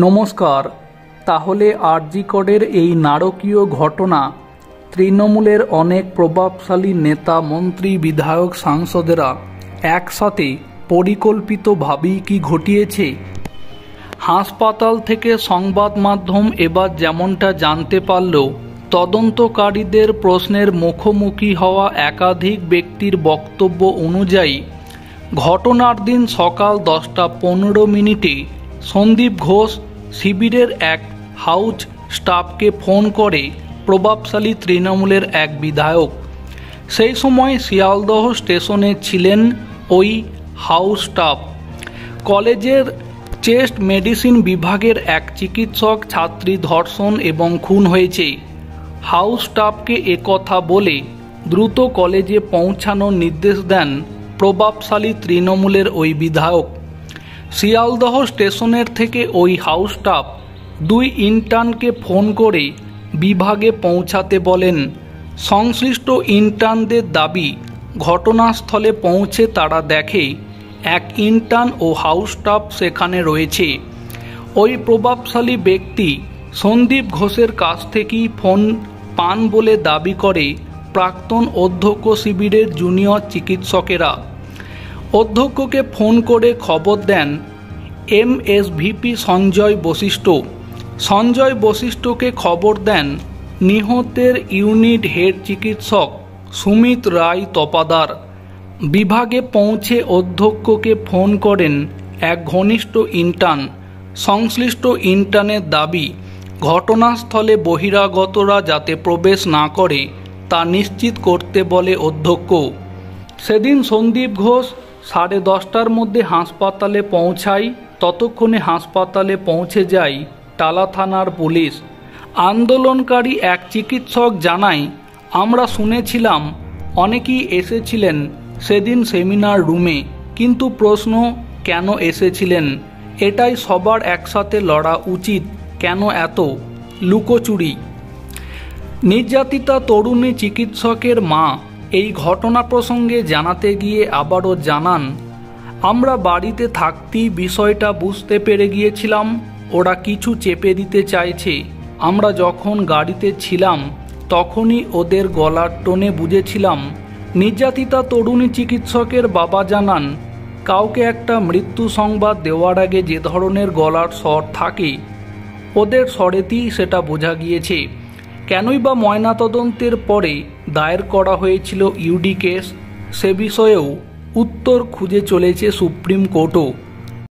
নমস্কার। তাহলে আরজি করের এই নারকীয় ঘটনা তৃণমূলের অনেক প্রভাবশালী নেতা, মন্ত্রী, বিধায়ক, সাংসদেরা একসাথে পরিকল্পিতভাবেই কি ঘটিয়েছে? হাসপাতাল থেকে সংবাদ মাধ্যম এবার যেমনটা জানতে পারল, তদন্তকারীদের প্রশ্নের মুখোমুখি হওয়া একাধিক ব্যক্তির বক্তব্য অনুযায়ী ঘটনার দিন সকাল 10:15 সন্দীপ ঘোষ শিবিরের এক হাউস স্টাফকে ফোন করে প্রভাবশালী তৃণমূলের এক বিধায়ক। সেই সময় শিয়ালদহ স্টেশনে ছিলেন ওই হাউস স্টাফ। কলেজের চেস্ট মেডিসিন বিভাগের এক চিকিৎসক ছাত্রী ধর্ষণ এবং খুন হয়েছে। হাউস স্টাফকে একথা বলে দ্রুত কলেজে পৌঁছানোর নির্দেশ দেন প্রভাবশালী তৃণমূলের ওই বিধায়ক। শিয়ালদহ স্টেশনের থেকে ওই হাউস স্টাফ 2 ইন্টার্নকে ফোন করে বিভাগে পৌঁছাতে বলেন। সংশ্লিষ্ট ইন্টার্নদের দাবি, ঘটনাস্থলে পৌঁছে তারা দেখে এক ইন্টার্ন ও হাউস স্টাফ সেখানে রয়েছে। ওই প্রভাবশালী ব্যক্তি সন্দীপ ঘোষের কাছ থেকেই ফোন পান বলে দাবি করে প্রাক্তন অধ্যক্ষ শিবিরের জুনিয়র চিকিৎসকেরা। অধ্যক্ষকে ফোন করে খবর দেন এমএসভিপি সঞ্জয় বশিষ্ঠ। সঞ্জয় বশিষ্ঠকে খবর দেন নিহতের ইউনিট হেড চিকিৎসক সুমিত রায় তপাদার। বিভাগে পৌঁছে অধ্যক্ষকে ফোন করেন এক ঘনিষ্ঠ ইন্টার্ন। সংশ্লিষ্ট ইন্টার্নের দাবি, ঘটনাস্থলে বহিরাগতরা যাতে প্রবেশ না করে তা নিশ্চিত করতে বলে অধ্যক্ষ। সেদিন সন্দীপ ঘোষ 10:30টার মধ্যে হাসপাতালে পৌঁছায়। ততক্ষণে হাসপাতালে পৌঁছে যায় টালা থানার পুলিশ। আন্দোলনকারী এক চিকিৎসক জানায়, আমরা শুনেছিলাম অনেকেই এসেছিলেন সেদিন সেমিনার রুমে, কিন্তু প্রশ্ন, কেন এসেছিলেন? এটাই সবার একসাথে লড়া উচিত। কেন এত লুকোচুরি? নির্যাতিতা তরুণী চিকিৎসকের মা এই ঘটনা প্রসঙ্গে জানাতে গিয়ে আবারও জানান, আমরা বাড়িতে থাকতেই বিষয়টা বুঝতে পেরে গিয়েছিলাম, ওরা কিছু চেপে দিতে চাইছে। আমরা যখন গাড়িতে ছিলাম তখনই ওদের গলার টোনে বুঝেছিলাম। নির্যাতিতা তরুণী চিকিৎসকের বাবা জানান, কাউকে একটা মৃত্যু সংবাদ দেওয়ার আগে যে ধরনের গলার স্বর থাকে, ওদের স্বরেতেই সেটা বোঝা গিয়েছে। কেনই বা ময়নাতদন্তের পরে দায়ের করা হয়েছিল ইউডি কেস, সে বিষয়েও উত্তর খুঁজে চলেছে সুপ্রিম কোর্টও।